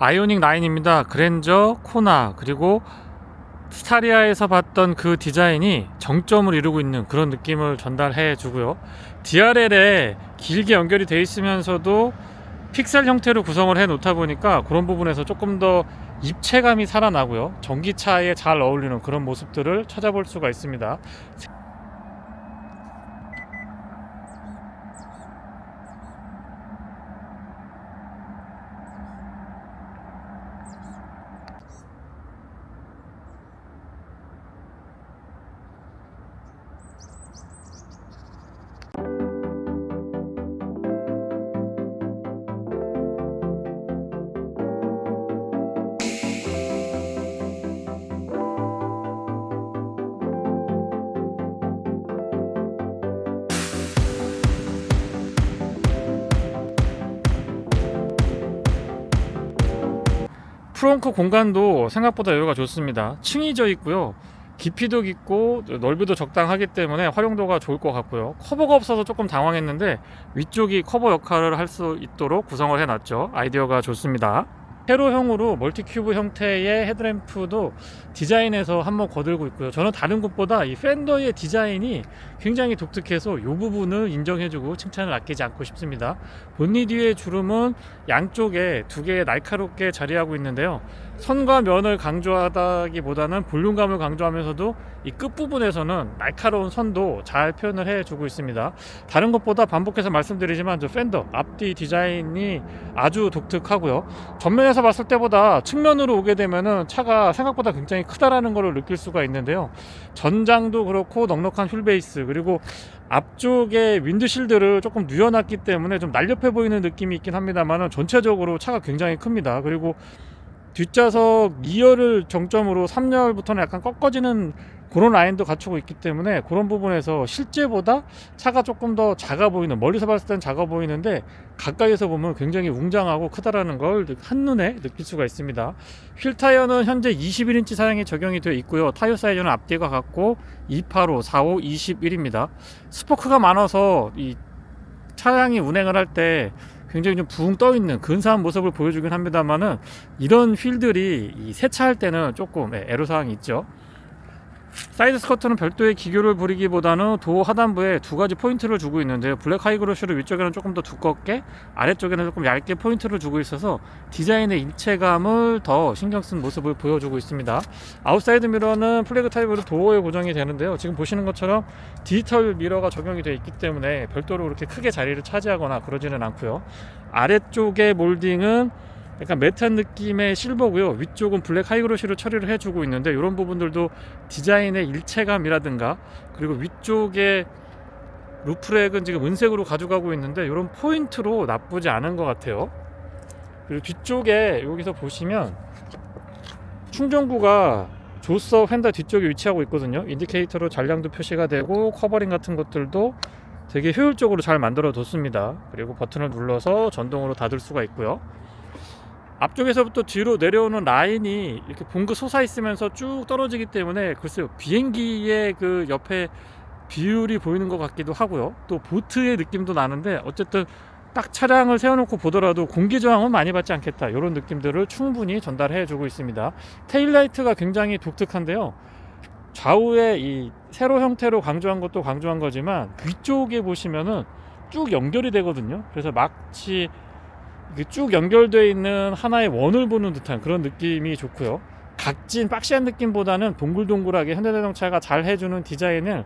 아이오닉 9입니다. 그랜저, 코나, 그리고 스타리아에서 봤던 그 디자인이 정점을 이루고 있는 그런 느낌을 전달해 주고요. DRL에 길게 연결이 되어 있으면서도 픽셀 형태로 구성을 해 놓다 보니까 그런 부분에서 조금 더 입체감이 살아나고요. 전기차에 잘 어울리는 그런 모습들을 찾아볼 수가 있습니다. 프렁크 공간도 생각보다 여유가 좋습니다. 층이 져 있고요. 깊이도 깊고 넓이도 적당하기 때문에 활용도가 좋을 것 같고요. 커버가 없어서 조금 당황했는데 위쪽이 커버 역할을 할 수 있도록 구성을 해놨죠. 아이디어가 좋습니다. 세로형으로 멀티큐브 형태의 헤드램프도 디자인에서 한번 거들고 있고요. 저는 다른 곳보다 이 팬더의 디자인이 굉장히 독특해서 이 부분을 인정해주고 칭찬을 아끼지 않고 싶습니다. 본닛 뒤의 주름은 양쪽에 두 개의 날카롭게 자리하고 있는데요. 선과 면을 강조하다기보다는 볼륨감을 강조하면서도 이 끝부분에서는 날카로운 선도 잘 표현을 해주고 있습니다. 다른 것보다 반복해서 말씀드리지만 저 팬더 앞뒤 디자인이 아주 독특하고요. 전면에서 봤을 때보다 측면으로 오게 되면은 차가 생각보다 굉장히 크다라는 것을 느낄 수가 있는데요. 전장도 그렇고 넉넉한 휠베이스, 그리고 앞쪽에 윈드실드를 조금 뉘어놨기 때문에 좀 날렵해 보이는 느낌이 있긴 합니다만 전체적으로 차가 굉장히 큽니다. 그리고 뒷좌석 2열을 정점으로 3열부터는 약간 꺾어지는 그런 라인도 갖추고 있기 때문에 그런 부분에서 실제보다 차가 조금 더 작아 보이는, 멀리서 봤을 땐 작아 보이는데 가까이서 보면 굉장히 웅장하고 크다라는 걸 한눈에 느낄 수가 있습니다. 휠 타이어는 현재 21인치 사양이 적용이 되어 있고요. 타이어 사이즈는 앞뒤가 같고 285, 45, 21입니다. 스포크가 많아서 이 차량이 운행을 할 때 굉장히 좀 붕 떠있는 근사한 모습을 보여주긴 합니다만은 이런 휠들이 세차할 때는 조금 애로사항이 있죠. 사이드 스커트는 별도의 기교를 부리기보다는 도어 하단부에 두 가지 포인트를 주고 있는데요. 블랙 하이그로시로 위쪽에는 조금 더 두껍게, 아래쪽에는 조금 얇게 포인트를 주고 있어서 디자인의 입체감을 더 신경 쓴 모습을 보여주고 있습니다. 아웃사이드 미러는 플래그 타입으로 도어에 고정이 되는데요. 지금 보시는 것처럼 디지털 미러가 적용이 되어 있기 때문에 별도로 그렇게 크게 자리를 차지하거나 그러지는 않고요. 아래쪽의 몰딩은 약간 매트한 느낌의 실버고요. 위쪽은 블랙 하이그로시로 처리를 해주고 있는데 이런 부분들도 디자인의 일체감이라든가, 그리고 위쪽에 루프렉은 지금 은색으로 가져가고 있는데 이런 포인트로 나쁘지 않은 것 같아요. 그리고 뒤쪽에 여기서 보시면 충전구가 조서 휀더 뒤쪽에 위치하고 있거든요. 인디케이터로 잔량도 표시가 되고 커버링 같은 것들도 되게 효율적으로 잘 만들어 뒀습니다. 그리고 버튼을 눌러서 전동으로 닫을 수가 있고요. 앞쪽에서부터 뒤로 내려오는 라인이 이렇게 봉긋 솟아 있으면서 쭉 떨어지기 때문에 글쎄요, 비행기의 그 옆에 비율이 보이는 것 같기도 하고요. 또 보트의 느낌도 나는데 어쨌든 딱 차량을 세워놓고 보더라도 공기 저항은 많이 받지 않겠다, 이런 느낌들을 충분히 전달해 주고 있습니다. 테일라이트가 굉장히 독특한데요. 좌우에 이 세로 형태로 강조한 것도 강조한 거지만 위쪽에 보시면은 쭉 연결이 되거든요. 그래서 마치 쭉 연결되어 있는 하나의 원을 보는 듯한 그런 느낌이 좋고요. 각진 박시한 느낌보다는 동글동글하게 현대자동차가 잘 해주는 디자인을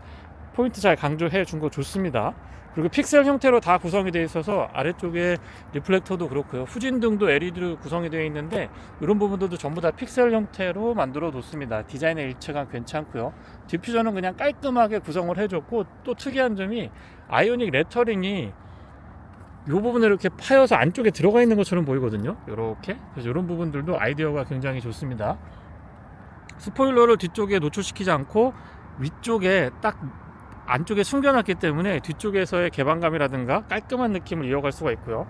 포인트 잘 강조해 준 거 좋습니다. 그리고 픽셀 형태로 다 구성이 되어 있어서 아래쪽에 리플렉터도 그렇고요. 후진등도 LED로 구성이 되어 있는데 이런 부분들도 전부 다 픽셀 형태로 만들어 뒀습니다. 디자인의 일체감 괜찮고요. 디퓨저는 그냥 깔끔하게 구성을 해줬고, 또 특이한 점이 아이오닉 레터링이 이 부분을 이렇게 파여서 안쪽에 들어가 있는 것처럼 보이거든요. 이렇게. 그래서 이런 부분들도 아이디어가 굉장히 좋습니다. 스포일러를 뒤쪽에 노출시키지 않고 위쪽에 딱 안쪽에 숨겨놨기 때문에 뒤쪽에서의 개방감이라든가 깔끔한 느낌을 이어갈 수가 있고요.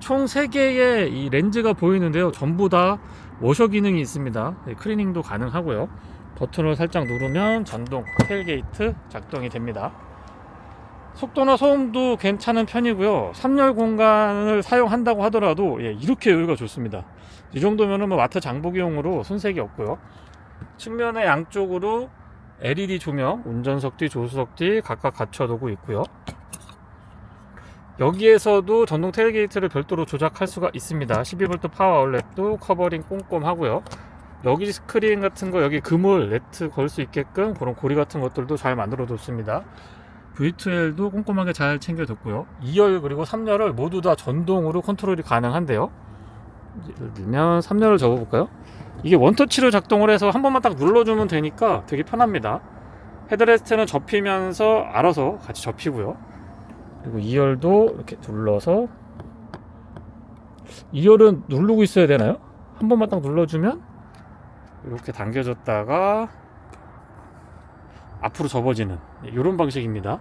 총 3개의 이 렌즈가 보이는데요. 전부 다 워셔 기능이 있습니다. 클리닝도 가능하고요. 버튼을 살짝 누르면 전동 테일게이트 작동이 됩니다. 속도나 소음도 괜찮은 편이고요. 3열 공간을 사용한다고 하더라도 이렇게 여유가 좋습니다. 이 정도면은 뭐 마트 장보기용으로 손색이 없고요. 측면에 양쪽으로 LED 조명, 운전석 뒤, 조수석 뒤 각각 갖춰두고 있고요. 여기에서도 전동 테일게이트를 별도로 조작할 수가 있습니다. 12V 파워 아울렛도 커버링 꼼꼼하고요. 여기 스크린 같은 거, 여기 그물, 네트 걸 수 있게끔 그런 고리 같은 것들도 잘 만들어 뒀습니다. V2L도 꼼꼼하게 잘 챙겨뒀고요. 2열 그리고 3열을 모두 다 전동으로 컨트롤이 가능한데요. 예를 들면 3열을 접어볼까요? 이게 원터치로 작동을 해서 한 번만 딱 눌러주면 되니까 되게 편합니다. 헤드레스트는 접히면서 알아서 같이 접히고요. 그리고 2열도 이렇게 눌러서, 2열은 누르고 있어야 되나요? 한 번만 딱 눌러주면 이렇게 당겨졌다가 앞으로 접어지는 이런 방식입니다.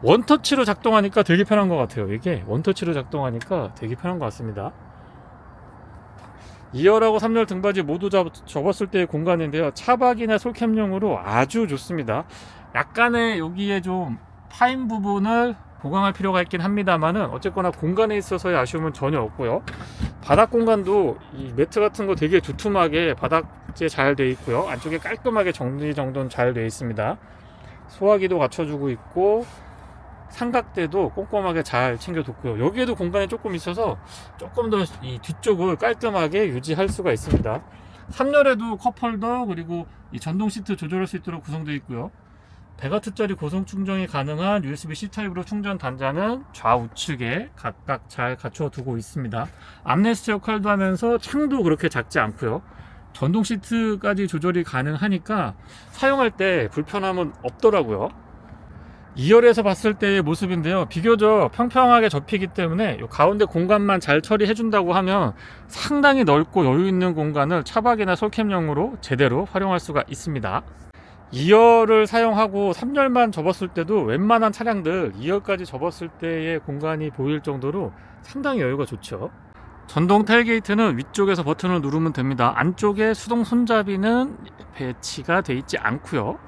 원터치로 작동하니까 되게 편한 것 같아요. 이게 원터치로 작동하니까 되게 편한 것 같습니다. 2열하고 3열 등받이 모두 접었을 때의 공간인데요, 차박이나 솔캠용으로 아주 좋습니다. 약간의 여기에 좀 파인 부분을 보강할 필요가 있긴 합니다만은 어쨌거나 공간에 있어서의 아쉬움은 전혀 없고요. 바닥 공간도 이 매트 같은 거 되게 두툼하게 바닥재 잘 되어 있고요. 안쪽에 깔끔하게 정리정돈 잘 되어 있습니다. 소화기도 갖춰주고 있고 삼각대도 꼼꼼하게 잘 챙겨뒀고요. 여기에도 공간이 조금 있어서 조금 더 이 뒤쪽을 깔끔하게 유지할 수가 있습니다. 3열에도 컵홀더 그리고 이 전동 시트 조절할 수 있도록 구성되어 있고요. 100W짜리 고속 충전이 가능한 USB-C 타입으로 충전 단자는 좌우측에 각각 잘 갖춰 두고 있습니다. 암레스트 역할도 하면서 창도 그렇게 작지 않고요. 전동 시트까지 조절이 가능하니까 사용할 때 불편함은 없더라고요. 2열에서 봤을 때의 모습인데요, 비교적 평평하게 접히기 때문에 이 가운데 공간만 잘 처리해 준다고 하면 상당히 넓고 여유 있는 공간을 차박이나 솔캠용으로 제대로 활용할 수가 있습니다. 2열을 사용하고 3열만 접었을 때도 웬만한 차량들 2열까지 접었을 때의 공간이 보일 정도로 상당히 여유가 좋죠. 전동 텔게이트는 위쪽에서 버튼을 누르면 됩니다. 안쪽에 수동 손잡이는 배치가 되어 있지 않고요.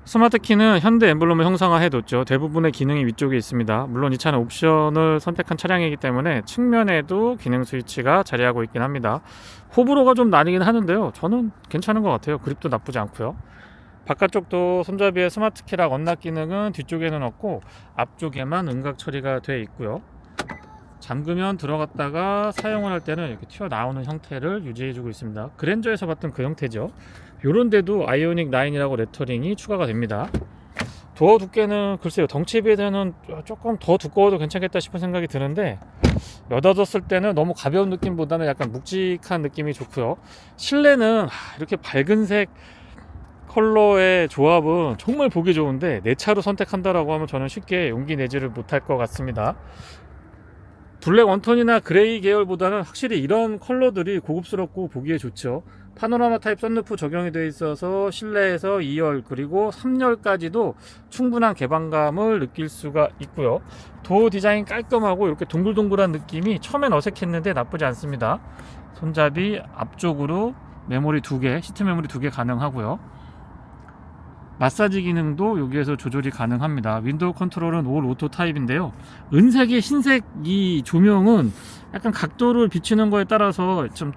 스마트 키는 현대 엠블럼을 형상화해 뒀죠. 대부분의 기능이 위쪽에 있습니다. 물론 이 차는 옵션을 선택한 차량이기 때문에 측면에도 기능 스위치가 자리하고 있긴 합니다. 호불호가 좀 나뉘긴 하는데요, 저는 괜찮은 것 같아요. 그립도 나쁘지 않고요. 바깥쪽도 손잡이에 스마트 키락 언락 기능은 뒤쪽에는 없고 앞쪽에만 음각 처리가 되어 있고요. 잠그면 들어갔다가 사용을 할 때는 이렇게 튀어나오는 형태를 유지해주고 있습니다. 그랜저에서 봤던 그 형태죠. 요런데도 아이오닉 9이라고 레터링이 추가가 됩니다. 도어 두께는 글쎄요, 덩치에 비해서는 조금 더 두꺼워도 괜찮겠다 싶은 생각이 드는데, 여닫았을 때는 너무 가벼운 느낌보다는 약간 묵직한 느낌이 좋고요. 실내는 이렇게 밝은색 컬러의 조합은 정말 보기 좋은데 내 차로 선택한다라고 하면 저는 쉽게 용기 내지를 못할 것 같습니다. 블랙 원톤이나 그레이 계열보다는 확실히 이런 컬러들이 고급스럽고 보기에 좋죠. 파노라마 타입 썬루프 적용이 되어 있어서 실내에서 2열 그리고 3열까지도 충분한 개방감을 느낄 수가 있고요. 도어 디자인 깔끔하고 이렇게 동글동글한 느낌이 처음엔 어색했는데 나쁘지 않습니다. 손잡이 앞쪽으로 메모리 2개, 시트 메모리 2개 가능하고요. 마사지 기능도 여기에서 조절이 가능합니다. 윈도우 컨트롤은 올 오토 타입인데요, 은색의 흰색 이 조명은 약간 각도를 비추는 거에 따라서 좀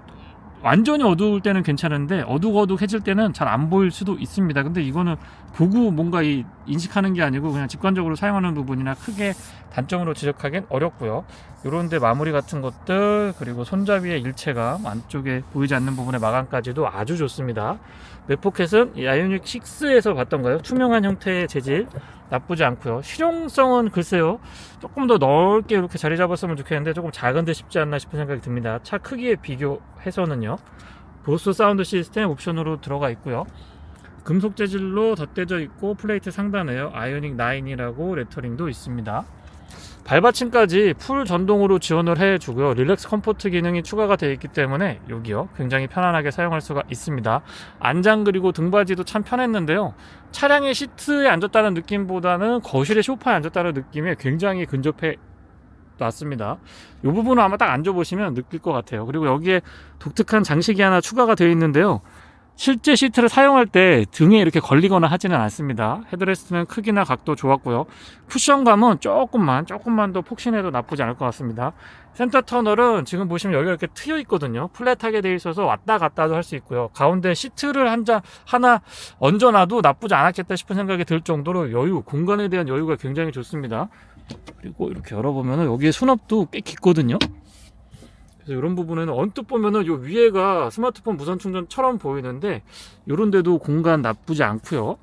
완전히 어두울 때는 괜찮은데 어둑어둑해질 때는 잘 안 보일 수도 있습니다. 근데 이거는 보고 뭔가 인식하는 게 아니고 그냥 직관적으로 사용하는 부분이나 크게 단점으로 지적하기엔 어렵고요. 요런데 마무리 같은 것들, 그리고 손잡이의 일체감, 안쪽에 보이지 않는 부분의 마감까지도 아주 좋습니다. 맥포켓은 이 아이오닉 6에서 봤던가요? 투명한 형태의 재질 나쁘지 않고요. 실용성은 글쎄요, 조금 더 넓게 이렇게 자리 잡았으면 좋겠는데 조금 작은데 쉽지 않나 싶은 생각이 듭니다. 차 크기에 비교해서는요. 보스 사운드 시스템 옵션으로 들어가 있고요. 금속 재질로 덧대져 있고 플레이트 상단에요, 아이오닉 9이라고 레터링도 있습니다. 발받침까지 풀 전동으로 지원을 해주고요. 릴렉스 컴포트 기능이 추가가 되어 있기 때문에 여기요, 굉장히 편안하게 사용할 수가 있습니다. 안장 그리고 등받이도 참 편했는데요, 차량의 시트에 앉았다는 느낌보다는 거실의 소파에 앉았다는 느낌에 굉장히 근접해 놨습니다. 이 부분은 아마 딱 앉아보시면 느낄 것 같아요. 그리고 여기에 독특한 장식이 하나 추가가 되어 있는데요. 실제 시트를 사용할 때 등에 이렇게 걸리거나 하지는 않습니다. 헤드레스트는 크기나 각도 좋았고요. 쿠션감은 조금만 더 폭신해도 나쁘지 않을 것 같습니다. 센터 터널은 지금 보시면 여기가 이렇게 트여 있거든요. 플랫하게 되어 있어서 왔다 갔다도 할 수 있고요. 가운데 시트를 하나 얹어놔도 나쁘지 않았겠다 싶은 생각이 들 정도로 공간에 대한 여유가 굉장히 좋습니다. 그리고 이렇게 열어보면 여기에 수납도 꽤 깊거든요. 그래서 이런 부분에는 언뜻 보면은 요 위에가 스마트폰 무선 충전처럼 보이는데 요런 데도 공간 나쁘지 않고요.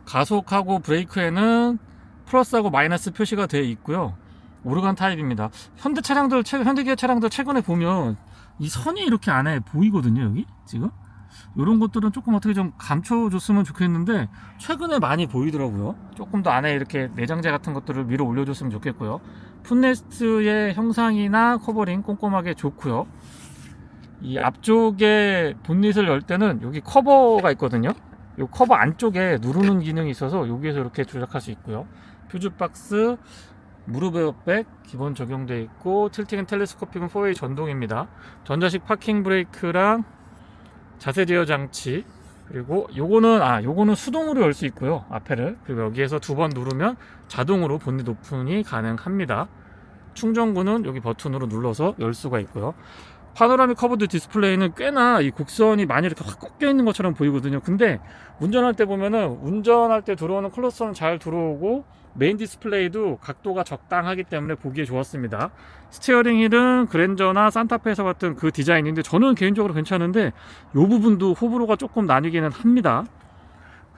가속하고 브레이크에는 플러스하고 마이너스 표시가 되어 있고요. 오르간 타입입니다. 현대기아 차량들 최근에 보면 이 선이 이렇게 안에 보이거든요. 여기 지금 이런 것들은 조금 어떻게 좀 감춰줬으면 좋겠는데 최근에 많이 보이더라고요. 조금 더 안에 이렇게 내장재 같은 것들을 위로 올려줬으면 좋겠고요. 풋레스트의 형상이나 커버링 꼼꼼하게 좋고요. 이 앞쪽에 본닛을 열 때는 여기 커버가 있거든요. 이 커버 안쪽에 누르는 기능이 있어서 여기에서 이렇게 조작할 수 있고요. 퓨즈박스, 무릎 에어백 기본 적용되어 있고, 틸팅 앤 텔레스코픽은 4웨이 전동입니다. 전자식 파킹 브레이크랑 자세 제어 장치, 그리고 요거는 수동으로 열 수 있고요. 앞에를. 그리고 여기에서 2번 누르면 자동으로 본닛 오픈이 가능합니다. 충전구는 여기 버튼으로 눌러서 열 수가 있고요. 파노라믹 커브드 디스플레이는 꽤나 이 곡선이 많이 이렇게 확 꺾여 있는 것처럼 보이거든요. 근데 운전할 때 보면은 운전할 때 들어오는 컬러선은 잘 들어오고 메인 디스플레이도 각도가 적당하기 때문에 보기에 좋았습니다. 스티어링 휠은 그랜저나 산타페에서 봤던 그 디자인인데 저는 개인적으로 괜찮은데 이 부분도 호불호가 조금 나뉘기는 합니다.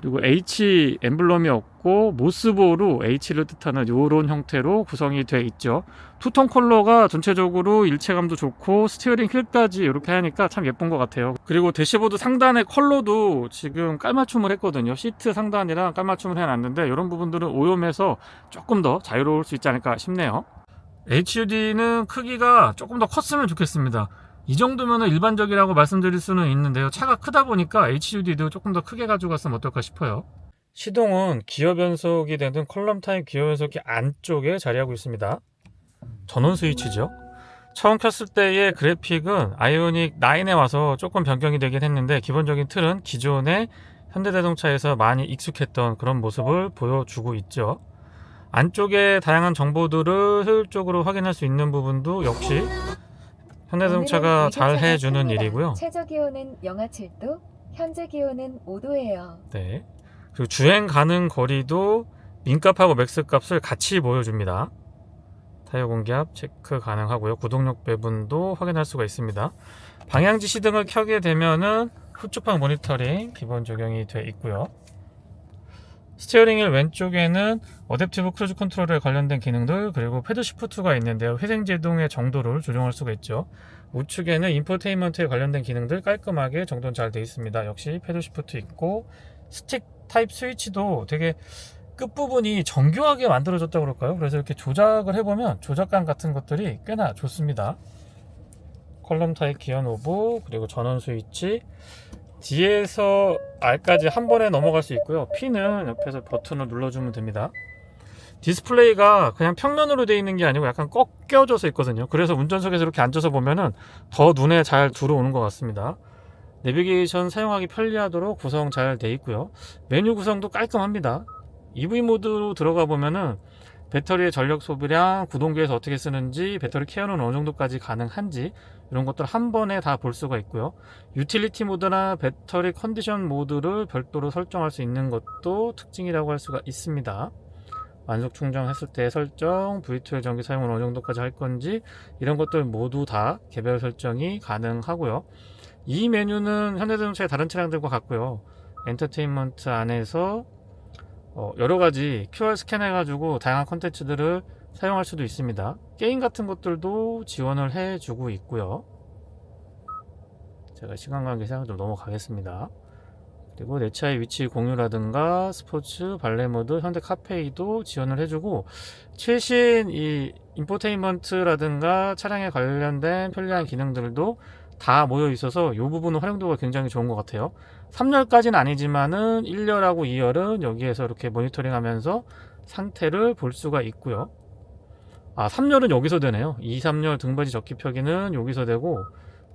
그리고 H 엠블럼이 없고 모스보로 H를 뜻하는 이런 형태로 구성이 되어 있죠. 투톤 컬러가 전체적으로 일체감도 좋고 스티어링 휠까지 이렇게 하니까 참 예쁜 것 같아요. 그리고 대시보드 상단의 컬러도 지금 깔맞춤을 했거든요. 시트 상단이랑 깔맞춤을 해놨는데 이런 부분들은 오염해서 조금 더 자유로울 수 있지 않을까 싶네요. HUD는 크기가 조금 더 컸으면 좋겠습니다. 이 정도면 일반적이라고 말씀드릴 수는 있는데요. 차가 크다 보니까 HUD도 조금 더 크게 가져갔으면 어떨까 싶어요. 시동은 기어 변속이 되는 컬럼 타입 기어 변속기 안쪽에 자리하고 있습니다. 전원 스위치죠. 처음 켰을 때의 그래픽은 아이오닉 9에 와서 조금 변경이 되긴 했는데 기본적인 틀은 기존의 현대자동차에서 많이 익숙했던 그런 모습을 보여주고 있죠. 안쪽에 다양한 정보들을 효율적으로 확인할 수 있는 부분도 역시 현대자동차가 잘 해주는 일이고요. 최저 기온은 영하 7도, 현재 기온은 5도예요. 네. 그리고 주행 가능 거리도 민값하고 맥스값을 같이 보여줍니다. 타이어 공기압 체크 가능하고요. 구동력 배분도 확인할 수가 있습니다. 방향지 시등을 켜게 되면은 후측방 모니터링 기본 적용이 되어 있고요. 스티어링 휠 왼쪽에는 어댑티브 크루즈 컨트롤에 관련된 기능들, 그리고 패드 시프트가 있는데요. 회생 제동의 정도를 조정할 수가 있죠. 우측에는 인포테인먼트에 관련된 기능들 깔끔하게 정돈 잘 되어 있습니다. 역시 패드 시프트 있고, 스틱 타입 스위치도 되게 끝부분이 정교하게 만들어졌다고 그럴까요? 그래서 이렇게 조작을 해보면 조작감 같은 것들이 꽤나 좋습니다. 컬럼 타입 기어 노브, 그리고 전원 스위치, D에서 R까지 한 번에 넘어갈 수 있고요. P는 옆에서 버튼을 눌러주면 됩니다. 디스플레이가 그냥 평면으로 되어 있는 게 아니고 약간 꺾여져서 있거든요. 그래서 운전석에서 이렇게 앉아서 보면은 더 눈에 잘 들어오는 것 같습니다. 내비게이션 사용하기 편리하도록 구성 잘 되어 있고요. 메뉴 구성도 깔끔합니다. EV 모드로 들어가 보면은 배터리의 전력 소비량, 구동계에서 어떻게 쓰는지, 배터리 케어는 어느 정도까지 가능한지 이런 것들 한 번에 다 볼 수가 있고요. 유틸리티 모드나 배터리 컨디션 모드를 별도로 설정할 수 있는 것도 특징이라고 할 수가 있습니다. 완속 충전했을 때 설정, V2의 전기 사용을 어느 정도까지 할 건지 이런 것들 모두 다 개별 설정이 가능하고요. 이 메뉴는 현대자동차의 다른 차량들과 같고요. 엔터테인먼트 안에서 여러가지 QR 스캔 해가지고 다양한 컨텐츠들을 사용할 수도 있습니다. 게임 같은 것들도 지원을 해주고 있고요. 제가 시간 관계상 좀 넘어가겠습니다. 그리고 내 차의 위치 공유라든가 스포츠, 발레 모드, 현대 카페이도 지원을 해주고, 최신 이 인포테인먼트라든가 차량에 관련된 편리한 기능들도 다 모여 있어서 이 부분은 활용도가 굉장히 좋은 것 같아요. 3열까지는 아니지만은 1열하고 2열은 여기에서 이렇게 모니터링 하면서 상태를 볼 수가 있고요. 아, 3열은 여기서 되네요. 2, 3열 등받이 접기 펴기는 여기서 되고,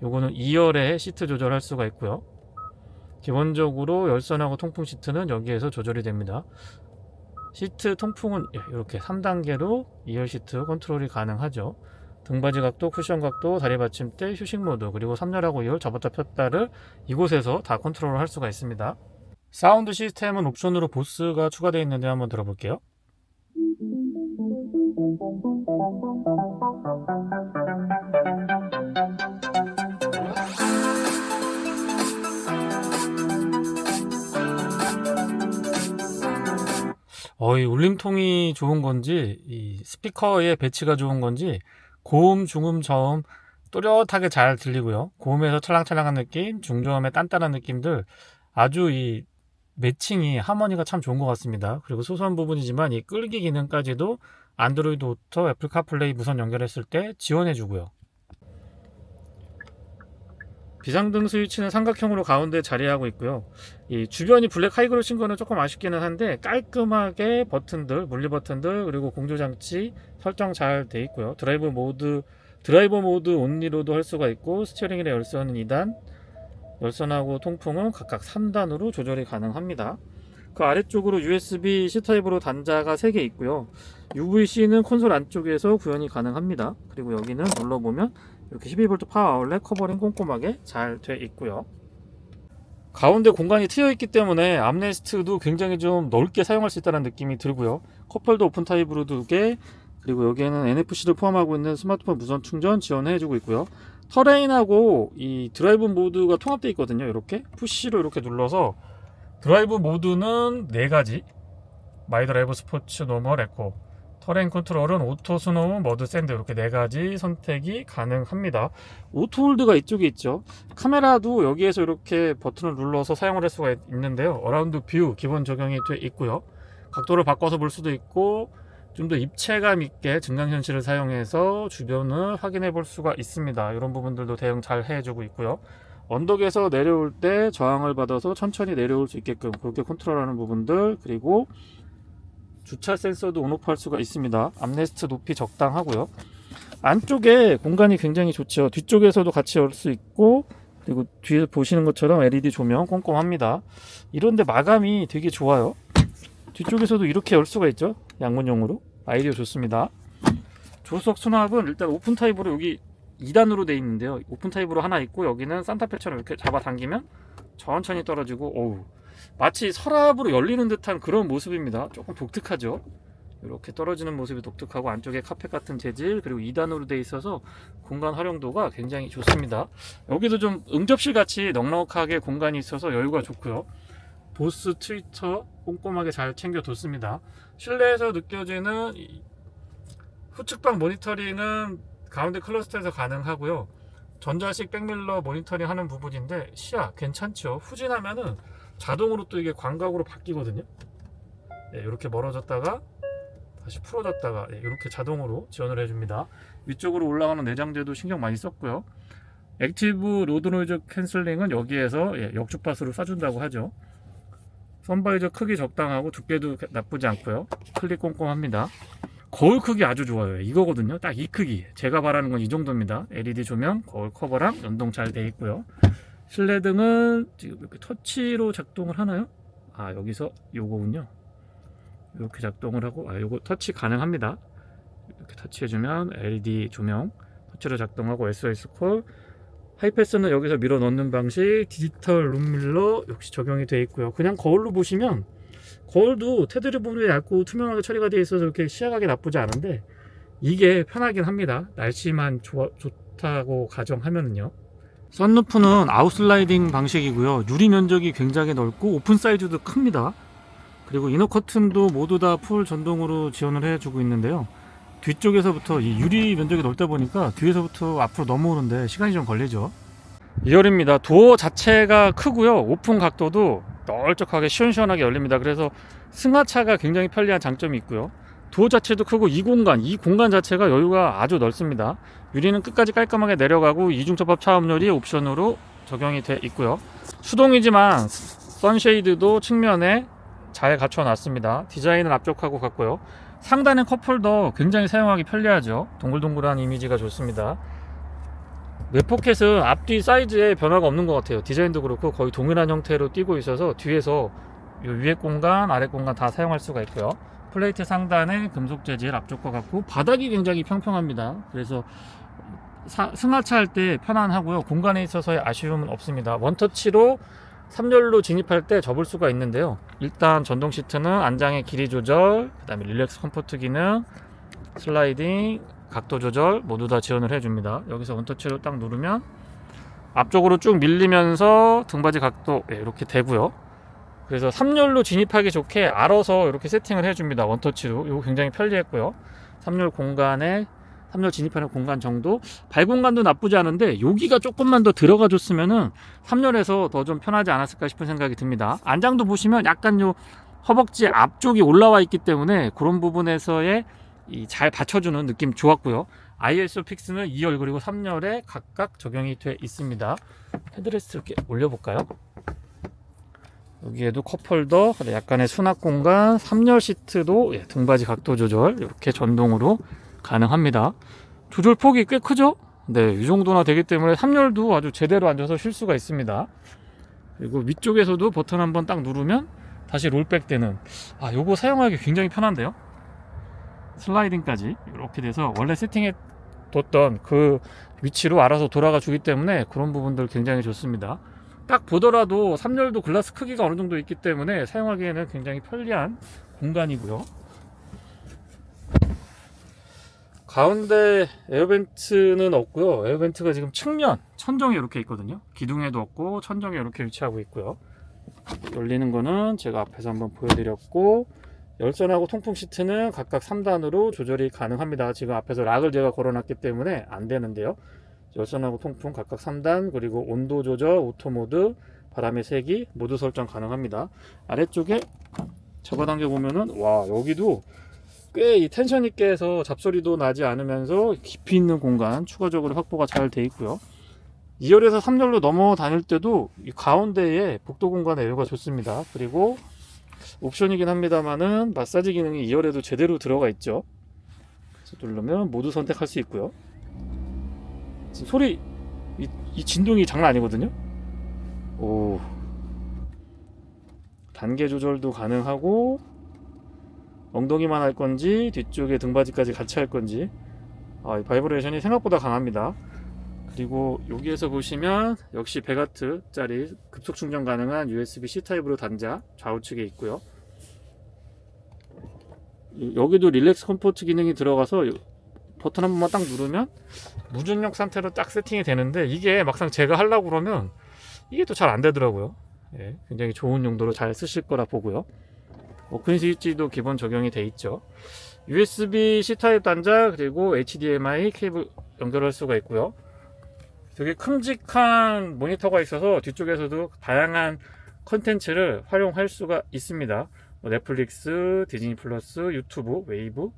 요거는 2열에 시트 조절할 수가 있고요. 기본적으로 열선하고 통풍 시트는 여기에서 조절이 됩니다. 시트 통풍은 이렇게 3단계로 2열 시트 컨트롤이 가능하죠. 등받이 각도, 쿠션 각도, 다리 받침대, 휴식 모드, 그리고 3열하고 2열 접었다 폈다를 이곳에서 다 컨트롤을 할 수가 있습니다. 사운드 시스템은 옵션으로 보스가 추가되어 있는데 한번 들어볼게요. 이 울림통이 좋은 건지, 이 스피커의 배치가 좋은 건지, 고음, 중음, 저음 또렷하게 잘 들리고요. 고음에서 찰랑찰랑한 느낌, 중저음의 단단한 느낌들, 아주 이 매칭이 하모니가 참 좋은 것 같습니다. 그리고 소소한 부분이지만 이 끌기 기능까지도 안드로이드 오토, 애플 카플레이 무선 연결했을 때 지원해 주고요. 비상등 스위치는 삼각형으로 가운데 자리하고 있고요. 이 주변이 블랙 하이그로신 거는 조금 아쉽기는 한데 깔끔하게 버튼들, 물리 버튼들, 그리고 공조장치 설정 잘 돼 있고요. 드라이버 모드 온리로도 할 수가 있고, 스티어링이나 열선은 2단, 열선하고 통풍은 각각 3단으로 조절이 가능합니다. 그 아래쪽으로 USB C타입으로 단자가 3개 있고요. UVC는 콘솔 안쪽에서 구현이 가능합니다. 그리고 여기는 눌러보면 이렇게 12V 파워 아울렛 커버링 꼼꼼하게 잘 돼 있고요. 가운데 공간이 트여 있기 때문에 암레스트도 굉장히 좀 넓게 사용할 수 있다는 느낌이 들고요. 컵홀더 오픈 타입으로 2개, 그리고 여기에는 NFC를 포함하고 있는 스마트폰 무선 충전 지원해주고 있고요. 터레인하고 이 드라이브 모드가 통합되어 있거든요. 이렇게 푸시로 이렇게 눌러서 드라이브 모드는 4가지, 마이 드라이브, 스포츠, 노멀, 에코, 터레인 컨트롤은 오토, 스노우, 머드, 샌드, 이렇게 4가지 선택이 가능합니다. 오토 홀드가 이쪽에 있죠. 카메라도 여기에서 이렇게 버튼을 눌러서 사용을 할 수가 있는데요. 어라운드 뷰 기본 적용이 돼 있고요. 각도를 바꿔서 볼 수도 있고, 좀 더 입체감 있게 증강현실을 사용해서 주변을 확인해 볼 수가 있습니다. 이런 부분들도 대응 잘 해주고 있고요. 언덕에서 내려올 때 저항을 받아서 천천히 내려올 수 있게끔 그렇게 컨트롤하는 부분들, 그리고 주차 센서도 온오프 할 수가 있습니다. 암레스트 높이 적당하고요. 안쪽에 공간이 굉장히 좋죠. 뒤쪽에서도 같이 열 수 있고, 그리고 뒤에 보시는 것처럼 LED 조명 꼼꼼합니다. 이런데 마감이 되게 좋아요. 뒤쪽에서도 이렇게 열 수가 있죠. 양문용으로. 아이디어 좋습니다. 조수석 수납은 일단 오픈 타입으로 여기 2단으로 되어 있는데요. 오픈 타입으로 하나 있고, 여기는 산타페처럼 이렇게 잡아당기면 천천히 떨어지고, 어우, 마치 서랍으로 열리는 듯한 그런 모습입니다. 조금 독특하죠. 이렇게 떨어지는 모습이 독특하고, 안쪽에 카펫 같은 재질, 그리고 2단으로 되어 있어서 공간 활용도가 굉장히 좋습니다. 여기도 좀 응접실 같이 넉넉하게 공간이 있어서 여유가 좋고요. 보스 트위터 꼼꼼하게 잘 챙겨뒀습니다. 실내에서 느껴지는 후측방 모니터링은 가운데 클러스터에서 가능하고요. 전자식 백밀러 모니터링 하는 부분인데 시야 괜찮죠. 후진하면은 자동으로 또 이게 광각으로 바뀌거든요. 네, 이렇게 멀어졌다가 다시 풀어졌다가 이렇게 자동으로 지원을 해줍니다. 위쪽으로 올라가는 내장재도 신경 많이 썼고요. 액티브 로드 노이즈 캔슬링은 여기에서 역주파수를 쏴준다고 하죠. 선바이저 크기 적당하고 두께도 나쁘지 않고요. 클릭 꼼꼼합니다. 거울 크기 아주 좋아요. 이거거든요. 딱 이 크기. 제가 바라는 건 이 정도입니다. LED 조명, 거울 커버랑 연동 잘 되어 있고요. 실내등은 지금 이렇게 터치로 작동을 하나요? 아, 여기서 요거군요. 이렇게 작동을 하고, 요거 터치 가능합니다. 이렇게 터치해주면 LED 조명 터치로 작동하고, SOS 콜, 하이패스는 여기서 밀어 넣는 방식, 디지털 룸밀러 역시 적용이 되어 있고요. 그냥 거울로 보시면 거울도 테두리 부분이 얇고 투명하게 처리가 되어 있어서 이렇게 시야각이 나쁘지 않은데, 이게 편하긴 합니다. 날씨만 좋다고 가정하면은요. 썬루프는 아웃슬라이딩 방식이고요. 유리 면적이 굉장히 넓고 오픈 사이즈도 큽니다. 그리고 이너 커튼도 모두 다 풀 전동으로 지원을 해주고 있는데요. 뒤쪽에서부터 이 유리 면적이 넓다 보니까 뒤에서부터 앞으로 넘어오는데 시간이 좀 걸리죠. 2열입니다. 도어 자체가 크고요. 오픈 각도도 널쩍하게 시원시원하게 열립니다. 그래서 승하차가 굉장히 편리한 장점이 있고요. 도어 자체도 크고 이 공간 자체가 여유가 아주 넓습니다. 유리는 끝까지 깔끔하게 내려가고 이중접합 차음열이 옵션으로 적용이 돼 있고요. 수동이지만 선쉐이드도 측면에 잘 갖춰 놨습니다. 디자인은 앞쪽하고 같고요. 상단의 컵홀더 굉장히 사용하기 편리하죠. 동글동글한 이미지가 좋습니다. 웹포켓은 앞뒤 사이즈에 변화가 없는 것 같아요. 디자인도 그렇고 거의 동일한 형태로 띄고 있어서 뒤에서 요 위에 공간 아래 공간 다 사용할 수가 있고요. 플레이트 상단에 금속 재질 앞쪽과 같고 바닥이 굉장히 평평합니다. 그래서 승하차 할 때 편안하고요. 공간에 있어서의 아쉬움은 없습니다. 원터치로 3열로 진입할 때 접을 수가 있는데요. 일단 전동 시트는 안장의 길이 조절, 그 다음에 릴렉스 컴포트 기능, 슬라이딩, 각도 조절 모두 다 지원을 해줍니다. 여기서 원터치로 딱 누르면 앞쪽으로 쭉 밀리면서 등받이 각도 이렇게 되고요. 그래서 3열로 진입하기 좋게 알아서 이렇게 세팅을 해줍니다. 원터치로. 이거 굉장히 편리했고요. 3열 공간에 3열 진입하는 공간 정도, 발 공간도 나쁘지 않은데 여기가 조금만 더 들어가 줬으면은 3열에서 더 좀 편하지 않았을까 싶은 생각이 듭니다. 안장도 보시면 약간 요 허벅지 앞쪽이 올라와 있기 때문에 그런 부분에서의 잘 받쳐주는 느낌 좋았고요. ISO 픽스는 2열 그리고 3열에 각각 적용이 돼 있습니다. 헤드레스트 이렇게 올려볼까요? 여기에도 컵홀더, 약간의 수납 공간, 3열 시트도 등받이 각도 조절 이렇게 전동으로 가능합니다. 조절 폭이 꽤 크죠? 네, 이 정도나 되기 때문에 3열도 아주 제대로 앉아서 쉴 수가 있습니다. 그리고 위쪽에서도 버튼 한번 딱 누르면 다시 롤백 되는, 요거 사용하기 굉장히 편한데요. 슬라이딩까지 이렇게 돼서 원래 세팅해 뒀던 그 위치로 알아서 돌아가 주기 때문에 그런 부분들 굉장히 좋습니다. 딱 보더라도 3열도 글라스 크기가 어느 정도 있기 때문에 사용하기에는 굉장히 편리한 공간이고요. 가운데 에어벤트는 없고요. 에어벤트가 지금 측면 천정에 이렇게 있거든요. 기둥에도 없고 천정에 이렇게 위치하고 있고요. 열리는 거는 제가 앞에서 한번 보여드렸고, 열선하고 통풍 시트는 각각 3단으로 조절이 가능합니다. 지금 앞에서 락을 제가 걸어놨기 때문에 안 되는데요. 열선하고 통풍 각각 3단, 그리고 온도 조절, 오토 모드, 바람의 세기 모두 설정 가능합니다. 아래쪽에 잡아당겨 보면은 여기도 꽤 이 텐션 있게 해서 잡소리도 나지 않으면서 깊이 있는 공간 추가적으로 확보가 잘 돼 있고요. 2열에서 3열로 넘어 다닐 때도 이 가운데에 복도 공간의 여유가 좋습니다. 그리고 옵션이긴 합니다만은 마사지 기능이 2열에도 제대로 들어가 있죠. 그래서 누르면 모두 선택할 수 있고요. 지금 소리 이 진동이 장난 아니거든요. 단계 조절도 가능하고, 엉덩이만 할 건지 뒤쪽에 등받이까지 같이 할 건지 바이브레이션이 생각보다 강합니다. 그리고 여기에서 보시면 역시 100W짜리 급속 충전 가능한 USB-C 타입으로 단자 좌우측에 있고요. 여기도 릴렉스 컴포트 기능이 들어가서 버튼 한 번만 딱 누르면 무중력 상태로 딱 세팅이 되는데, 이게 막상 제가 하려고 그러면 이게 또 잘 안 되더라고요. 굉장히 좋은 용도로 잘 쓰실 거라 보고요. 오픈 스위치도 기본 적용이 돼 있죠. USB-C 타입 단자, 그리고 HDMI 케이블 연결할 수가 있고요. 되게 큼직한 모니터가 있어서 뒤쪽에서도 다양한 컨텐츠를 활용할 수가 있습니다. 넷플릭스, 디즈니 플러스, 유튜브, 웨이브,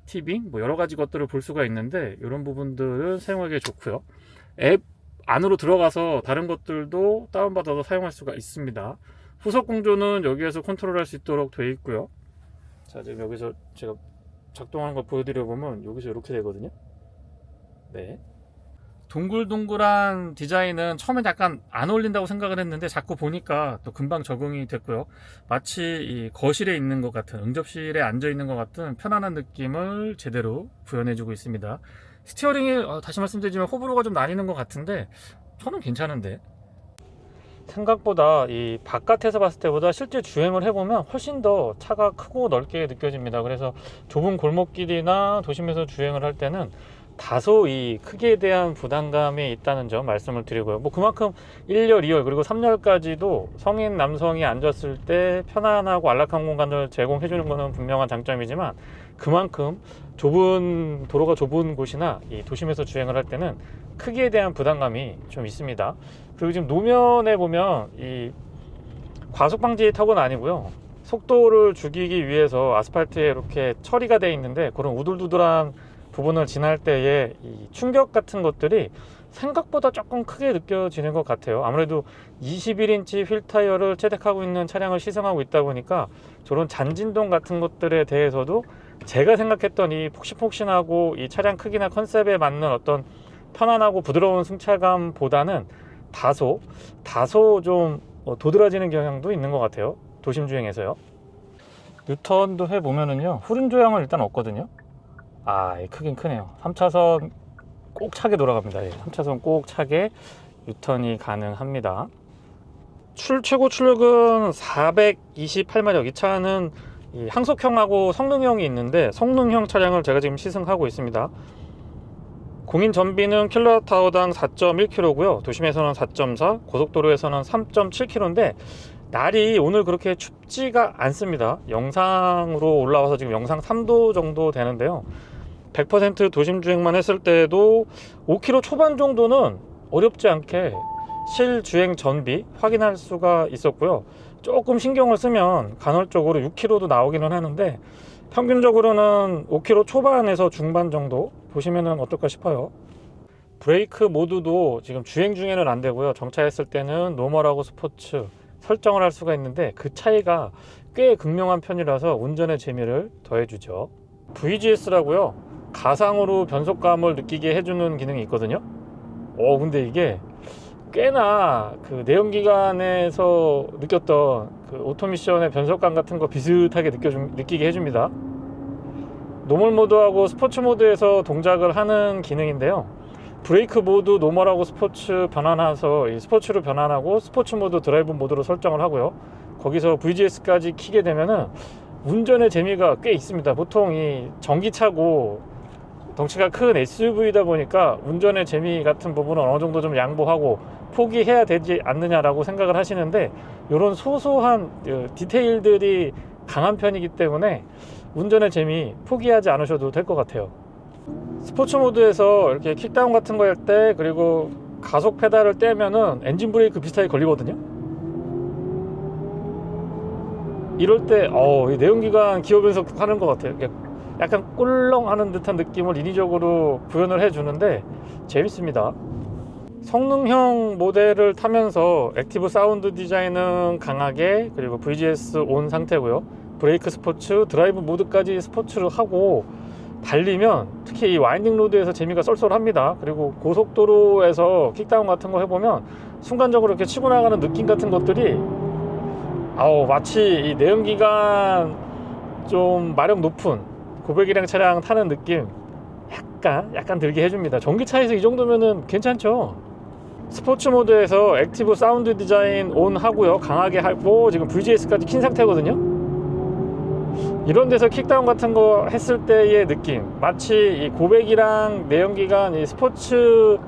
티빙 여러 가지 것들을 볼 수가 있는데, 이런 부분들은 사용하기 좋고요. 앱 안으로 들어가서 다른 것들도 다운받아서 사용할 수가 있습니다. 후석 공조는 여기에서 컨트롤할 수 있도록 되어 있고요. 자, 지금 여기서 제가 작동하는 거 보여드려 보면 여기서 이렇게 되거든요. 네. 동글동글한 디자인은 처음엔 약간 안 어울린다고 생각을 했는데 자꾸 보니까 또 금방 적응이 됐고요. 마치 이 거실에 있는 것 같은, 응접실에 앉아 있는 것 같은 편안한 느낌을 제대로 구현해주고 있습니다. 스티어링이 다시 말씀드리지만 호불호가 좀 나뉘는 것 같은데 저는 괜찮은데, 생각보다 이 바깥에서 봤을 때보다 실제 주행을 해보면 훨씬 더 차가 크고 넓게 느껴집니다. 그래서 좁은 골목길이나 도심에서 주행을 할 때는 다소 이 크기에 대한 부담감이 있다는 점 말씀을 드리고요. 그만큼 1열, 2열 그리고 3열까지도 성인 남성이 앉았을 때 편안하고 안락한 공간을 제공해 주는 것은 분명한 장점이지만, 그만큼 도로가 좁은 곳이나 이 도심에서 주행을 할 때는 크기에 대한 부담감이 좀 있습니다. 그리고 지금 노면에 보면 이 과속 방지 턱은 아니고요, 속도를 죽이기 위해서 아스팔트에 이렇게 처리가 되어 있는데, 그런 우둘두둘한 부분을 지날 때의 이 충격 같은 것들이 생각보다 조금 크게 느껴지는 것 같아요. 아무래도 21인치 휠 타이어를 채택하고 있는 차량을 시승하고 있다 보니까 저런 잔진동 같은 것들에 대해서도 제가 생각했던 이 폭신폭신하고 이 차량 크기나 컨셉에 맞는 어떤 편안하고 부드러운 승차감보다는 다소 좀 도드라지는 경향도 있는 것 같아요. 도심 주행에서요. 유턴도 해보면은요, 후륜 조향은 일단 없거든요. 크긴 크네요. 3차선 꼭 차게 돌아갑니다. 3차선 꼭 차게 유턴이 가능합니다. 최고 출력은 428마력. 이 차는 이 항속형하고 성능형이 있는데, 성능형 차량을 제가 지금 시승하고 있습니다. 공인 전비는 킬로와트아워당 4.1km고요. 도심에서는 4.4, 고속도로에서는 3.7km인데 날이 오늘 그렇게 춥지가 않습니다. 영상으로 올라와서 지금 영상 3도 정도 되는데요. 100% 도심 주행만 했을 때도 5km 초반 정도는 어렵지 않게 실주행 전비 확인할 수가 있었고요. 조금 신경을 쓰면 간헐적으로 6km도 나오기는 하는데 평균적으로는 5km 초반에서 중반 정도 보시면 어떨까 싶어요. 브레이크 모드도 지금 주행 중에는 안 되고요. 정차했을 때는 노멀하고 스포츠 설정을 할 수가 있는데 그 차이가 꽤 극명한 편이라서 운전의 재미를 더해주죠. VGS라고요, 가상으로 변속감을 느끼게 해주는 기능이 있거든요. 근데 이게 꽤나 그 내연기관에서 느꼈던 그 오토미션의 변속감 같은 거 비슷하게 느끼게 해줍니다. 노멀 모드하고 스포츠 모드에서 동작을 하는 기능인데요. 브레이크 모드 노멀하고 스포츠 변환해서 이 스포츠로 변환하고 스포츠 모드 드라이브 모드로 설정을 하고요. 거기서 VGS까지 키게 되면은 운전의 재미가 꽤 있습니다. 보통 이 전기차고 덩치가 큰 SUV다 보니까 운전의 재미 같은 부분은 어느 정도 좀 양보하고 포기해야 되지 않느냐라고 생각을 하시는데, 이런 소소한 디테일들이 강한 편이기 때문에 운전의 재미 포기하지 않으셔도 될 것 같아요. 스포츠 모드에서 이렇게 킥다운 같은 거 할 때, 그리고 가속 페달을 떼면은 엔진 브레이크 비슷하게 걸리거든요. 이럴 때 이 내연기관 기어 변속 하는 것 같아요. 약간 꿀렁하는 듯한 느낌을 인위적으로 구현을 해주는데 재밌습니다. 성능형 모델을 타면서 액티브 사운드 디자인은 강하게, 그리고 VGS 온 상태고요. 브레이크 스포츠, 드라이브 모드까지 스포츠를 하고 달리면 특히 이 와인딩 로드에서 재미가 쏠쏠합니다. 그리고 고속도로에서 킥다운 같은 거 해보면 순간적으로 이렇게 치고 나가는 느낌 같은 것들이 마치 이 내연기관 좀 마력 높은 고배기량 차량 타는 느낌 약간 들게 해줍니다. 전기차에서 이 정도면은 괜찮죠. 스포츠 모드에서 액티브 사운드 디자인 온 하고요, 강하게 하고 지금 VGS까지 킨 상태거든요. 이런 데서 킥다운 같은 거 했을 때의 느낌, 마치 이 고배기랑 내연기관 이 스포츠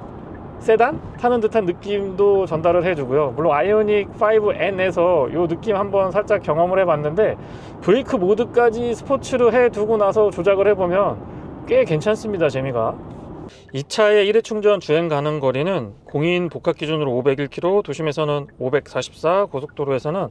세단 타는 듯한 느낌도 전달을 해주고요. 물론 아이오닉 5N에서 이 느낌 한번 살짝 경험을 해봤는데 브레이크 모드까지 스포츠로 해두고 나서 조작을 해보면 꽤 괜찮습니다. 재미가. 이 차의 1회 충전 주행 가능 거리는 공인 복합 기준으로 501km, 도심에서는 544, 고속도로에서는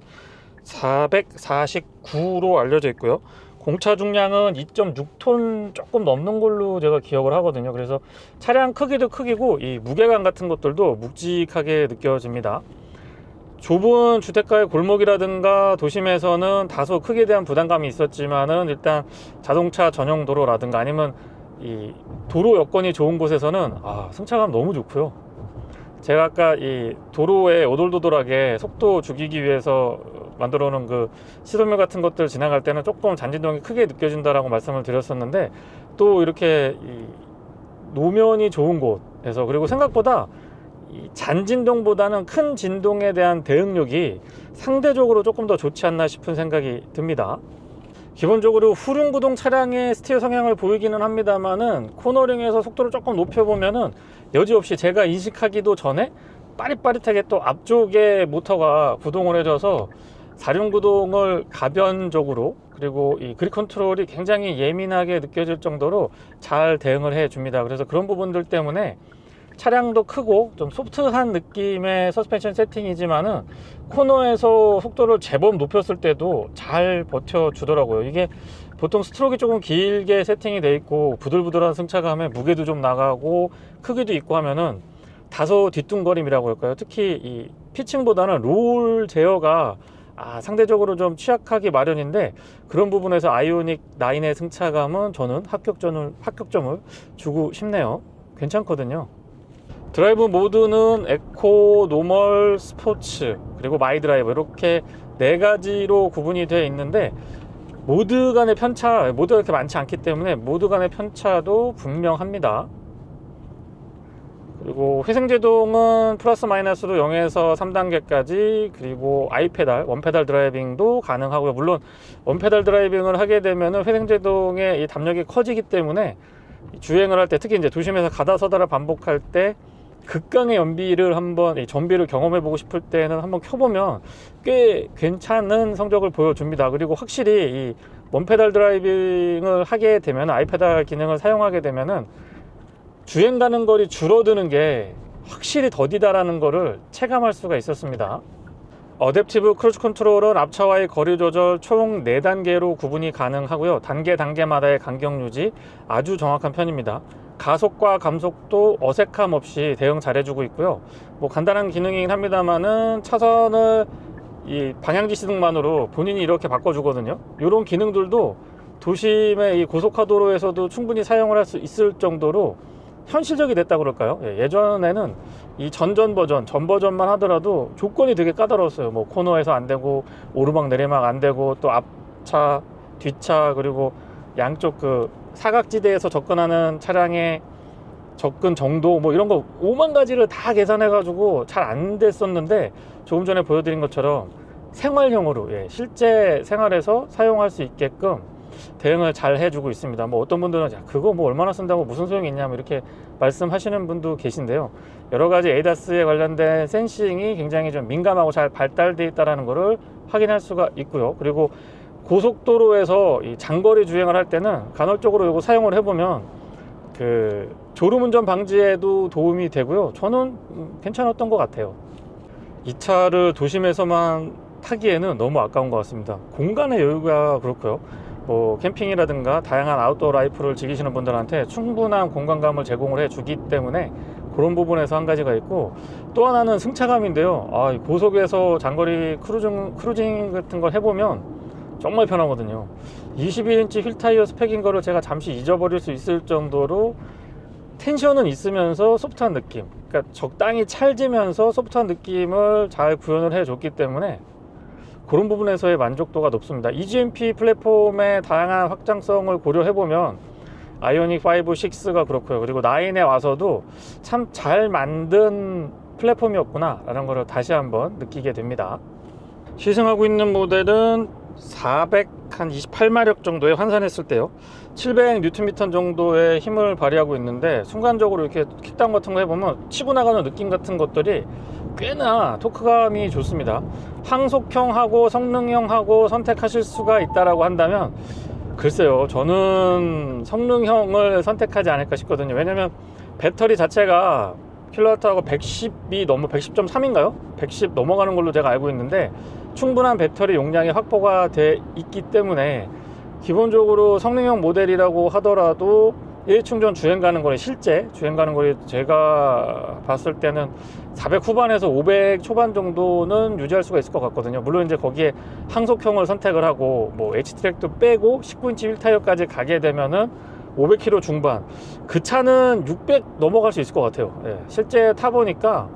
449로 알려져 있고요. 공차 중량은 2.6톤 조금 넘는 걸로 제가 기억을 하거든요. 그래서 차량 크기도 크기고 이 무게감 같은 것들도 묵직하게 느껴집니다. 좁은 주택가의 골목이라든가 도심에서는 다소 크기에 대한 부담감이 있었지만은 일단 자동차 전용 도로라든가 아니면 이 도로 여건이 좋은 곳에서는 승차감 너무 좋고요. 제가 아까 이 도로에 오돌도돌하게 속도 죽이기 위해서 만들어 놓은 그 시소묘 같은 것들 지나갈 때는 조금 잔진동이 크게 느껴진다라고 말씀을 드렸었는데, 또 이렇게 이 노면이 좋은 곳에서, 그리고 생각보다 이 잔진동보다는 큰 진동에 대한 대응력이 상대적으로 조금 더 좋지 않나 싶은 생각이 듭니다. 기본적으로 후륜구동 차량의 스티어 성향을 보이기는 합니다만은 코너링에서 속도를 조금 높여보면은 여지없이 제가 인식하기도 전에 빠릿빠릿하게 또 앞쪽에 모터가 구동을 해줘서 사륜구동을 가변적으로, 그리고 이 그립 컨트롤이 굉장히 예민하게 느껴질 정도로 잘 대응을 해 줍니다. 그래서 그런 부분들 때문에 차량도 크고 좀 소프트한 느낌의 서스펜션 세팅이지만은 코너에서 속도를 제법 높였을 때도 잘 버텨주더라고요. 이게 보통 스트로크가 조금 길게 세팅이 돼 있고 부들부들한 승차감에 무게도 좀 나가고 크기도 있고 하면은 다소 뒤뚱거림이라고 할까요? 특히 이 피칭보다는 롤 제어가 상대적으로 좀 취약하기 마련인데, 그런 부분에서 아이오닉 9의 승차감은 저는 합격점을 주고 싶네요. 괜찮거든요. 드라이브 모드는 에코, 노멀, 스포츠, 그리고 마이 드라이브, 이렇게 4가지로 구분이 되어 있는데, 모드 간의 편차, 모드가 그렇게 많지 않기 때문에 모드 간의 편차도 분명합니다. 그리고 회생제동은 플러스 마이너스로 0에서 3단계까지, 그리고 아이페달, 원페달 드라이빙도 가능하고요. 물론 원페달 드라이빙을 하게 되면 회생제동의 이 담력이 커지기 때문에 주행을 할 때, 특히 이제 도심에서 가다 서다를 반복할 때 극강의 연비를 한번, 이 전비를 경험해 보고 싶을 때는 한번 켜보면 꽤 괜찮은 성적을 보여줍니다. 그리고 확실히 이 원페달 드라이빙을 하게 되면, 아이페달 기능을 사용하게 되면은 주행 가는 거리 줄어드는 게 확실히 더디다라는 거를 체감할 수가 있었습니다. 어댑티브 크루즈 컨트롤은 앞차와의 거리 조절 총 4단계로 구분이 가능하고요. 단계마다의 간격 유지 아주 정확한 편입니다. 가속과 감속도 어색함 없이 대응 잘해주고 있고요. 뭐 간단한 기능이긴 합니다만은 차선을 이 방향지 시등만으로 본인이 이렇게 바꿔주거든요. 이런 기능들도 도심의 이 고속화도로에서도 충분히 사용을 할 수 있을 정도로 현실적이 됐다 그럴까요? 예전에는 이 전 버전만 하더라도 조건이 되게 까다로웠어요. 뭐 코너에서 안 되고, 오르막 내리막 안 되고, 또 앞차, 뒷차, 그리고 양쪽 그 사각지대에서 접근하는 차량의 접근 정도, 뭐 이런 거 5만 가지를 다 계산해 가지고 잘 안 됐었는데, 조금 전에 보여드린 것처럼 생활형으로, 실제 생활에서 사용할 수 있게끔 대응을 잘 해주고 있습니다. 뭐 어떤 분들은 그거 뭐 얼마나 쓴다고 무슨 소용이 있냐, 뭐 이렇게 말씀하시는 분도 계신데요. 여러 가지 ADAS에 관련된 센싱이 굉장히 좀 민감하고 잘 발달되어 있다는 것을 확인할 수가 있고요. 그리고 고속도로에서 이 장거리 주행을 할 때는 간헐적으로 이거 사용을 해보면 그 졸음운전 방지에도 도움이 되고요. 저는 괜찮았던 것 같아요. 이 차를 도심에서만 타기에는 너무 아까운 것 같습니다. 공간의 여유가 그렇고요. 뭐 캠핑이라든가 다양한 아웃도어 라이프를 즐기시는 분들한테 충분한 공간감을 제공을 해주기 때문에 그런 부분에서 한 가지가 있고, 또 하나는 승차감인데요. 고속에서 장거리 크루징 같은 걸 해보면 정말 편하거든요. 21인치 휠 타이어 스펙인 거를 제가 잠시 잊어버릴 수 있을 정도로 텐션은 있으면서 소프트한 느낌, 그러니까 적당히 찰지면서 소프트한 느낌을 잘 구현을 해줬기 때문에 그런 부분에서의 만족도가 높습니다. EGMP 플랫폼의 다양한 확장성을 고려해보면 아이오닉 5, 6가 그렇고요. 그리고 9에 와서도 참 잘 만든 플랫폼이었구나 라는 걸 다시 한번 느끼게 됩니다. 시승하고 있는 모델은 428마력 정도에 환산했을 때요, 700Nm 정도의 힘을 발휘하고 있는데, 순간적으로 이렇게 킥다운 같은 거 해보면 치고 나가는 느낌 같은 것들이 꽤나 토크감이 좋습니다. 항속형하고 성능형하고 선택하실 수가 있다라고 한다면, 글쎄요, 저는 성능형을 선택하지 않을까 싶거든요. 왜냐면 배터리 자체가 킬로와트하고 110이 넘어 110.3인가요? 110 넘어가는 걸로 제가 알고 있는데, 충분한 배터리 용량이 확보가 돼 있기 때문에 기본적으로 성능형 모델이라고 하더라도 1충전 주행 가는 거리, 실제 주행 가는 거리 제가 봤을 때는 400 후반에서 500 초반 정도는 유지할 수가 있을 것 같거든요. 물론 이제 거기에 항속형을 선택을 하고 뭐 H트랙도 빼고 19인치 휠 타이어까지 가게 되면은 500km 중반, 그 차는 600 넘어갈 수 있을 것 같아요. 실제 타보니까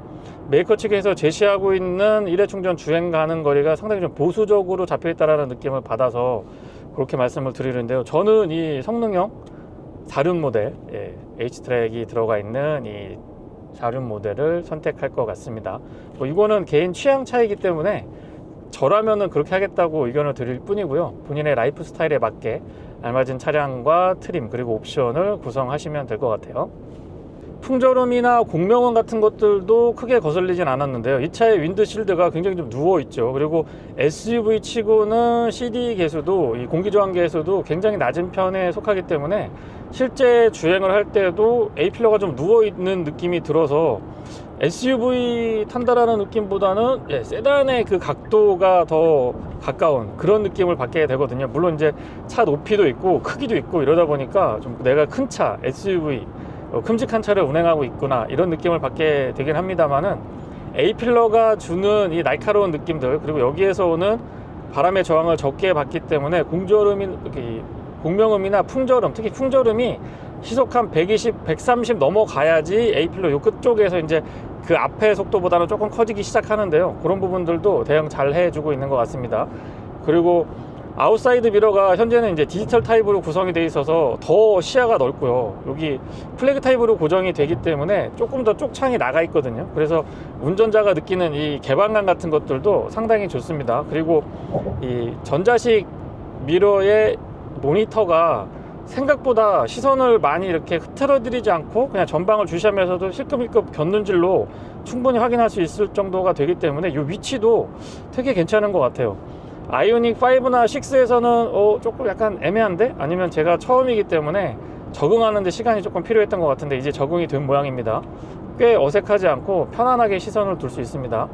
메이커 측에서 제시하고 있는 1회 충전 주행 가는 거리가 상당히 좀 보수적으로 잡혀 있다는 느낌을 받아서 그렇게 말씀을 드리는데요. 저는 이 성능형 4륜 모델, H트랙이 들어가 있는 이 4륜 모델을 선택할 것 같습니다. 뭐 이거는 개인 취향 차이기 때문에 저라면은 그렇게 하겠다고 의견을 드릴 뿐이고요. 본인의 라이프 스타일에 맞게 알맞은 차량과 트림, 그리고 옵션을 구성하시면 될 것 같아요. 풍절음이나 공명음 같은 것들도 크게 거슬리진 않았는데요. 이 차의 윈드실드가 굉장히 좀 누워있죠. 그리고 SUV 치고는 CD 계수도, 이 공기저항계수도 굉장히 낮은 편에 속하기 때문에 실제 주행을 할 때도 A필러가 좀 누워있는 느낌이 들어서 SUV 탄다라는 느낌보다는 세단의 그 각도가 더 가까운 그런 느낌을 받게 되거든요. 물론 이제 차 높이도 있고 크기도 있고 이러다 보니까 좀 내가 큰 차, SUV, 큼직한 차를 운행하고 있구나 이런 느낌을 받게 되긴 합니다만은, A필러가 주는 이 날카로운 느낌들, 그리고 여기에서 오는 바람의 저항을 적게 받기 때문에 공명음이나 풍절음, 특히 풍절음이 시속 한 120, 130 넘어가야지 A필러 요 끝쪽에서 이제 그 앞의 속도보다는 조금 커지기 시작하는데요. 그런 부분들도 대응 잘 해주고 있는 것 같습니다. 그리고 아웃사이드 미러가 현재는 이제 디지털 타입으로 구성이 되어 있어서 더 시야가 넓고요. 여기 플래그 타입으로 고정이 되기 때문에 조금 더 쪽창이 나가 있거든요. 그래서 운전자가 느끼는 이 개방감 같은 것들도 상당히 좋습니다. 그리고 이 전자식 미러의 모니터가 생각보다 시선을 많이 이렇게 흐트러뜨리지 않고 그냥 전방을 주시하면서도 실급실급 곁눈질로 충분히 확인할 수 있을 정도가 되기 때문에 이 위치도 되게 괜찮은 것 같아요. 아이오닉 5나 6에서는 조금 약간 애매한데? 아니면 제가 처음이기 때문에 적응하는데 시간이 조금 필요했던 것 같은데 이제 적응이 된 모양입니다. 꽤 어색하지 않고 편안하게 시선을 둘 수 있습니다.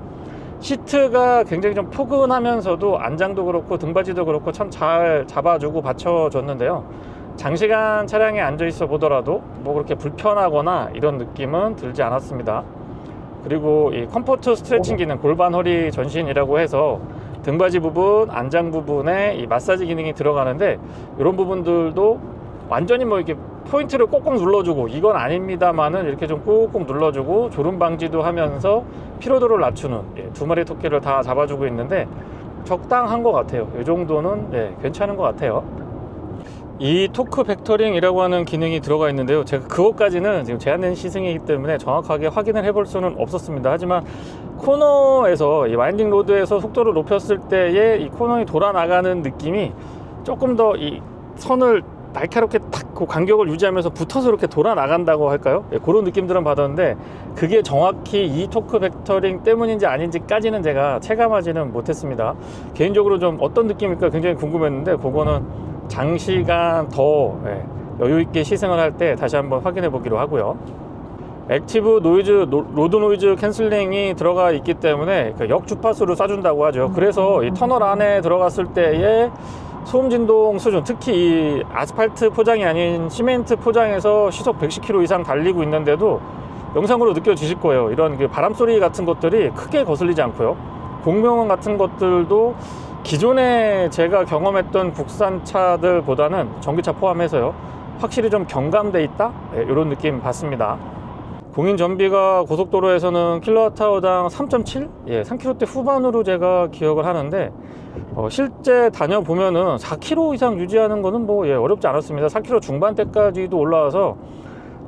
시트가 굉장히 좀 포근하면서도 안장도 그렇고 등받이도 그렇고 참 잘 잡아주고 받쳐줬는데요. 장시간 차량에 앉아 있어 보더라도 뭐 그렇게 불편하거나 이런 느낌은 들지 않았습니다. 그리고 이 컴포트 스트레칭 기능, 골반 허리 전신이라고 해서 등받이 부분, 안장 부분에 이 마사지 기능이 들어가는데 이런 부분들도 완전히 뭐 이렇게 포인트를 꼭꼭 눌러주고 이건 아닙니다만은 이렇게 좀 꾹꾹 눌러주고 졸음 방지도 하면서 피로도를 낮추는 두 마리 토끼를 다 잡아주고 있는데 적당한 것 같아요. 이 정도는 괜찮은 것 같아요. 이 토크 벡터링이라고 하는 기능이 들어가 있는데요. 제가 그것까지는 지금 제한된 시승이기 때문에 정확하게 확인을 해볼 수는 없었습니다. 하지만 코너에서 이 와인딩 로드에서 속도를 높였을 때의 이 코너에 돌아 나가는 느낌이 조금 더 이 선을 날카롭게 탁 그 간격을 유지하면서 붙어서 이렇게 돌아 나간다고 할까요? 그런 느낌들은 받았는데 그게 정확히 이 토크 벡터링 때문인지 아닌지까지는 제가 체감하지는 못했습니다. 개인적으로 좀 어떤 느낌일까 굉장히 궁금했는데 그거는 장시간 더 여유있게 시승을 할 때 다시 한번 확인해 보기로 하고요. 액티브 노이즈, 로드 노이즈 캔슬링이 들어가 있기 때문에 역주파수를 쏴준다고 하죠. 그래서 이 터널 안에 들어갔을 때의 소음 진동 수준, 특히 이 아스팔트 포장이 아닌 시멘트 포장에서 시속 110km 이상 달리고 있는데도 영상으로 느껴지실 거예요. 이런 그 바람 소리 같은 것들이 크게 거슬리지 않고요. 공명음 같은 것들도 기존에 제가 경험했던 국산차들보다는 전기차 포함해서요 확실히 좀 경감돼 있다? 이런 느낌 받습니다. 공인 전비가 고속도로에서는 킬로와트아워당 3.7? 3km대 후반으로 제가 기억을 하는데 실제 다녀보면은 4km 이상 유지하는 거는 뭐 어렵지 않았습니다. 4km 중반대까지도 올라와서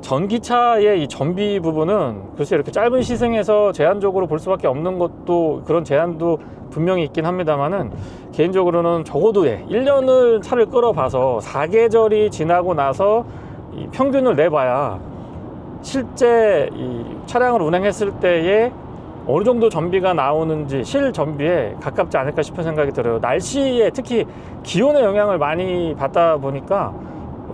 전기차의 이 전비 부분은 글쎄 이렇게 짧은 시승에서 제한적으로 볼 수밖에 없는 것도 그런 제한도 분명히 있긴 합니다만은 개인적으로는 적어도 1년을 차를 끌어봐서 4계절이 지나고 나서 이 평균을 내봐야 실제 이 차량을 운행했을 때에 어느 정도 전비가 나오는지 실 전비에 가깝지 않을까 싶은 생각이 들어요. 날씨에 특히 기온의 영향을 많이 받다 보니까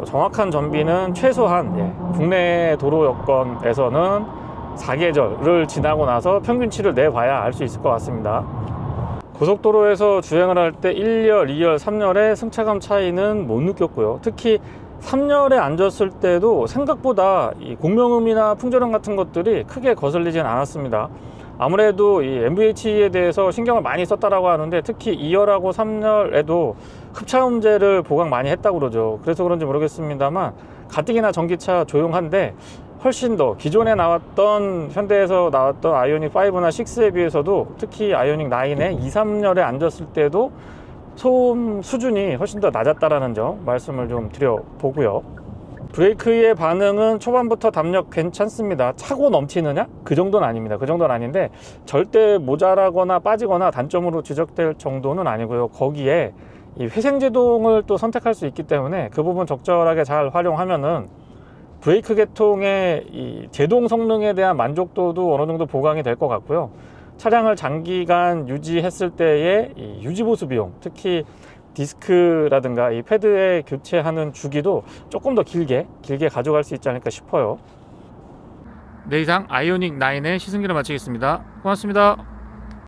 정확한 전비는 최소한 국내 도로 여건에서는 4계절을 지나고 나서 평균치를 내봐야 알 수 있을 것 같습니다. 고속도로에서 주행을 할 때 1열, 2열, 3열의 승차감 차이는 못 느꼈고요. 특히 3열에 앉았을 때도 생각보다 이 공명음이나 풍절음 같은 것들이 크게 거슬리진 않았습니다. 아무래도 이 MVH에 대해서 신경을 많이 썼다라고 하는데 특히 2열하고 3열에도 흡차음제를 보강 많이 했다고 그러죠. 그래서 그런지 모르겠습니다만 가뜩이나 전기차 조용한데 훨씬 더 기존에 나왔던 현대에서 나왔던 아이오닉 5나 6에 비해서도 특히 아이오닉 9에 2, 3열에 앉았을 때도 소음 수준이 훨씬 더 낮았다라는 점 말씀을 좀 드려보고요. 브레이크의 반응은 초반부터 담력 괜찮습니다. 차고 넘치느냐? 그 정도는 아닙니다. 그 정도는 아닌데 절대 모자라거나 빠지거나 단점으로 지적될 정도는 아니고요. 거기에 이 회생제동을 또 선택할 수 있기 때문에 그 부분 적절하게 잘 활용하면은 브레이크 계통의 이 제동 성능에 대한 만족도도 어느 정도 보강이 될 것 같고요. 차량을 장기간 유지했을 때의 이 유지보수 비용, 특히 디스크라든가 이 패드에 교체하는 주기도 조금 더 길게 가져갈 수 있지 않을까 싶어요. 네, 이상 아이오닉 9의 시승기를 마치겠습니다. 고맙습니다.